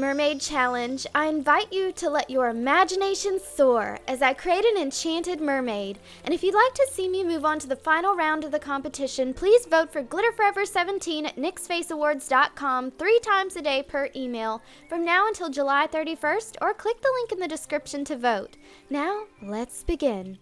Mermaid Challenge, I invite you to let your imagination soar as I create an enchanted mermaid. And if you'd like to see me move on to the final round of the competition, please vote for Glitter Forever 17 at nixfaceawards.com 3 times a day per email from now until July 31st, or click the link in the description to vote. Now, let's begin.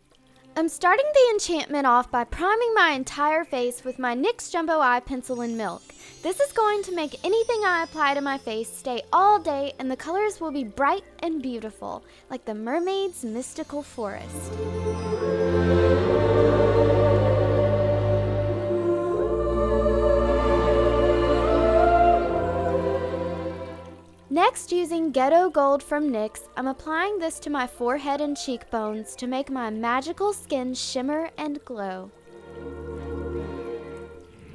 I'm starting the enchantment off by priming my entire face with my NYX Jumbo Eye Pencil in Milk. This is going to make anything I apply to my face stay all day, and the colors will be bright and beautiful, like the mermaid's mystical forest. Next, using Ghetto Gold from NYX, I'm applying this to my forehead and cheekbones to make my magical skin shimmer and glow.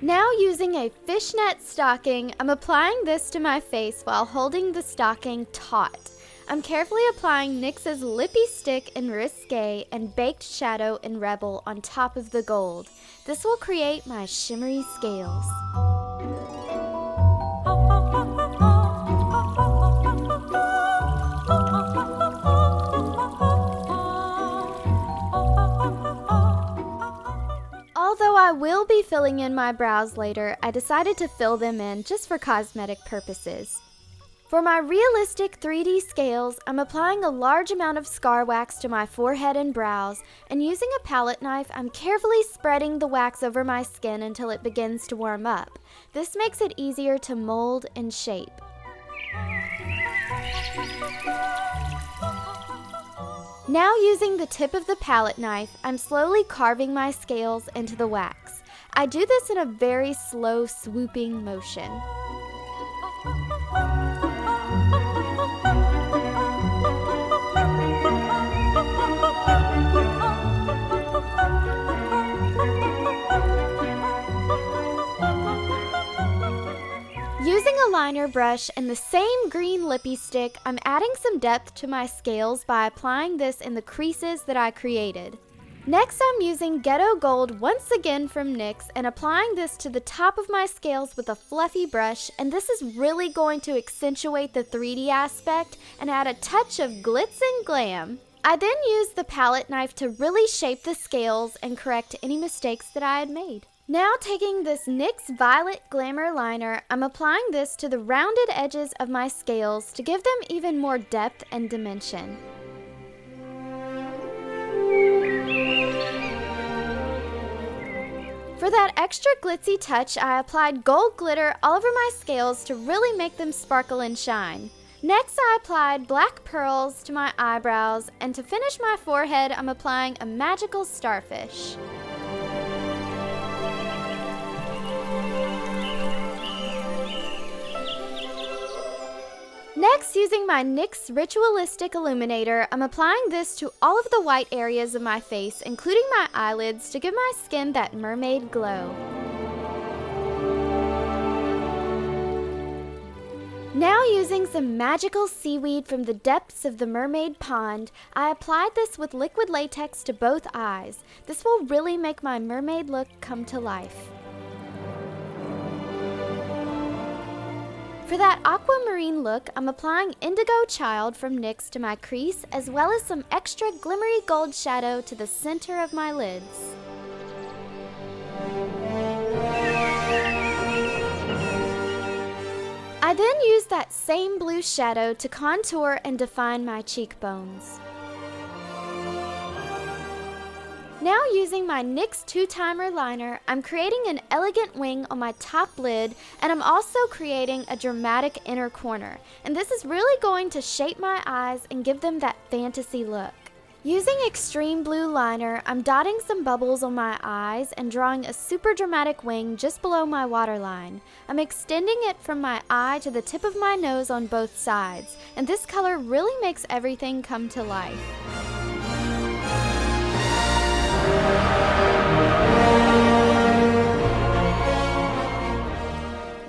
Now, using a fishnet stocking, I'm applying this to my face while holding the stocking taut. I'm carefully applying NYX's Lippy Stick in Risque and Baked Shadow in Rebel on top of the gold. This will create my shimmery scales. Although I will be filling in my brows later, I decided to fill them in just for cosmetic purposes. For my realistic 3D scales, I'm applying a large amount of scar wax to my forehead and brows, and using a palette knife, I'm carefully spreading the wax over my skin until it begins to warm up. This makes it easier to mold and shape. Now, using the tip of the palette knife, I'm slowly carving my scales into the wax. I do this in a very slow, swooping motion. Using a liner brush and the same green lippy stick, I'm adding some depth to my scales by applying this in the creases that I created. Next, I'm using Ghetto Gold once again from NYX and applying this to the top of my scales with a fluffy brush, and this is really going to accentuate the 3D aspect and add a touch of glitz and glam. I then used the palette knife to really shape the scales and correct any mistakes that I had made. Now, taking this NYX Violet Glamour Liner, I'm applying this to the rounded edges of my scales to give them even more depth and dimension. For that extra glitzy touch, I applied gold glitter all over my scales to really make them sparkle and shine. Next, I applied black pearls to my eyebrows, and to finish my forehead, I'm applying a magical starfish. Next, using my NYX Ritualistic Illuminator, I'm applying this to all of the white areas of my face, including my eyelids, to give my skin that mermaid glow. Now, using some magical seaweed from the depths of the mermaid pond, I applied this with liquid latex to both eyes. This will really make my mermaid look come to life. For that aquamarine look, I'm applying Indigo Child from NYX to my crease, as well as some extra glimmery gold shadow to the center of my lids. I then used that same blue shadow to contour and define my cheekbones. Now, using my NYX 2-timer liner, I'm creating an elegant wing on my top lid, and I'm also creating a dramatic inner corner. And this is really going to shape my eyes and give them that fantasy look. Using Extreme Blue Liner, I'm dotting some bubbles on my eyes and drawing a super dramatic wing just below my waterline. I'm extending it from my eye to the tip of my nose on both sides, and this color really makes everything come to life.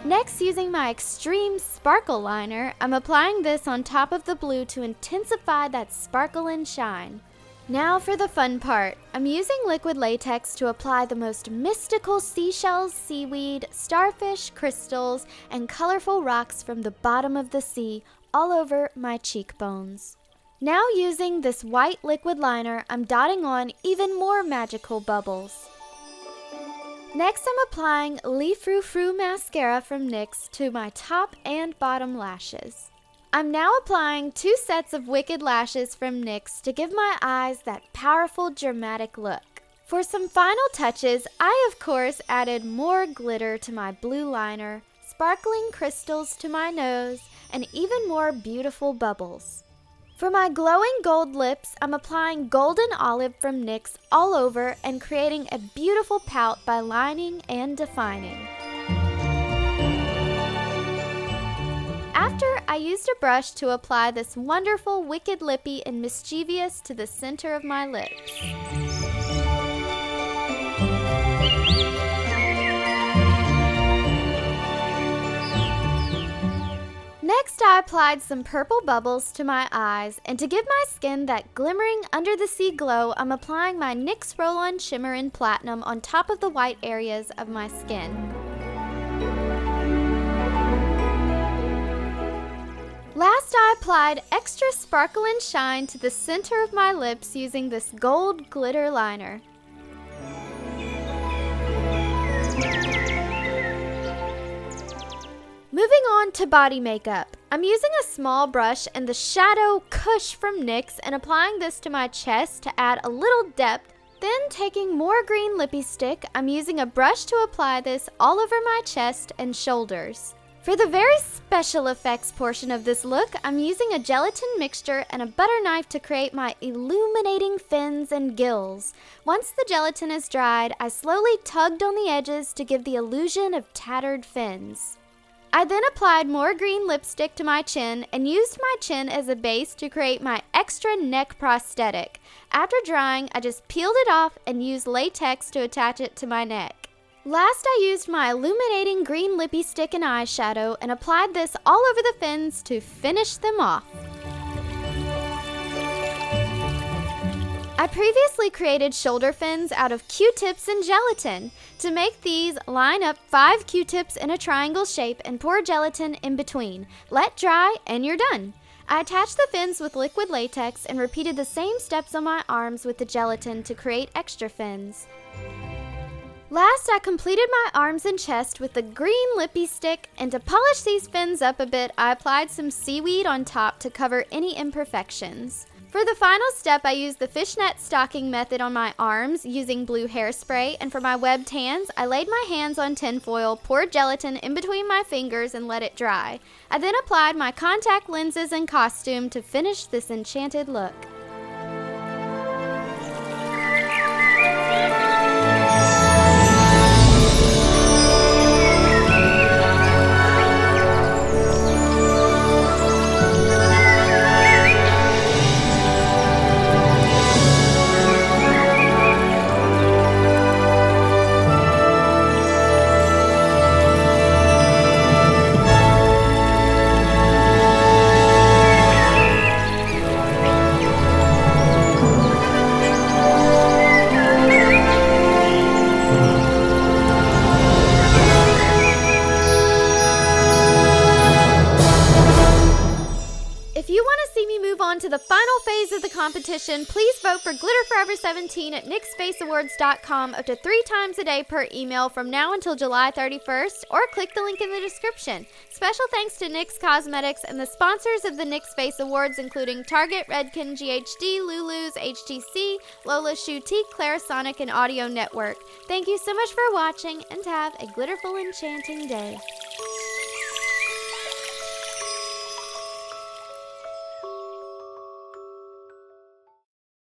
Next, using my Extreme Sparkle Liner, I'm applying this on top of the blue to intensify that sparkle and shine. Now for the fun part. I'm using liquid latex to apply the most mystical seashells, seaweed, starfish, crystals, and colorful rocks from the bottom of the sea all over my cheekbones. Now using this white liquid liner, I'm dotting on even more magical bubbles. Next, I'm applying Le Frou Frou mascara from NYX to my top and bottom lashes. I'm now applying 2 sets of Wicked lashes from NYX to give my eyes that powerful, dramatic look. For some final touches, I of course added more glitter to my blue liner, sparkling crystals to my nose, and even more beautiful bubbles. For my glowing gold lips, I'm applying Golden Olive from NYX all over and creating a beautiful pout by lining and defining. After, I used a brush to apply this wonderful Wicked Lippy and Mischievous to the center of my lips. Next, I applied some purple bubbles to my eyes, and to give my skin that glimmering under-the-sea glow, I'm applying my NYX Roll-On Shimmer in Platinum on top of the white areas of my skin. Last, I applied extra sparkle and shine to the center of my lips using this gold glitter liner. Moving on to body makeup. I'm using a small brush and the Shadow Kush from NYX and applying this to my chest to add a little depth. Then taking more green lippy stick, I'm using a brush to apply this all over my chest and shoulders. For the very special effects portion of this look, I'm using a gelatin mixture and a butter knife to create my illuminating fins and gills. Once the gelatin is dried, I slowly tugged on the edges to give the illusion of tattered fins. I then applied more green lipstick to my chin and used my chin as a base to create my extra neck prosthetic. After drying, I just peeled it off and used latex to attach it to my neck. Last, I used my illuminating green lippy stick and eyeshadow and applied this all over the fins to finish them off. I previously created shoulder fins out of Q-tips and gelatin. To make these, line up 5 Q-tips in a triangle shape and pour gelatin in between. Let dry and you're done. I attached the fins with liquid latex and repeated the same steps on my arms with the gelatin to create extra fins. Last, I completed my arms and chest with the green lippy stick, and to polish these fins up a bit, I applied some seaweed on top to cover any imperfections. For the final step, I used the fishnet stocking method on my arms using blue hairspray, and for my webbed hands, I laid my hands on tinfoil, poured gelatin in between my fingers, and let it dry. I then applied my contact lenses and costume to finish this enchanted look. To the final phase of the competition, please vote for Glitter Forever 17 at NYXFaceAwards.com up to 3 times a day per email from now until July 31st, or click the link in the description. Special thanks to NYX Cosmetics and the sponsors of the NYX Face Awards, including Target, Redken, GHD, Lulu's, HTC, Lola Shoutique, Clarisonic, and Audio Network. Thank you so much for watching, and have a glitterful, enchanting day.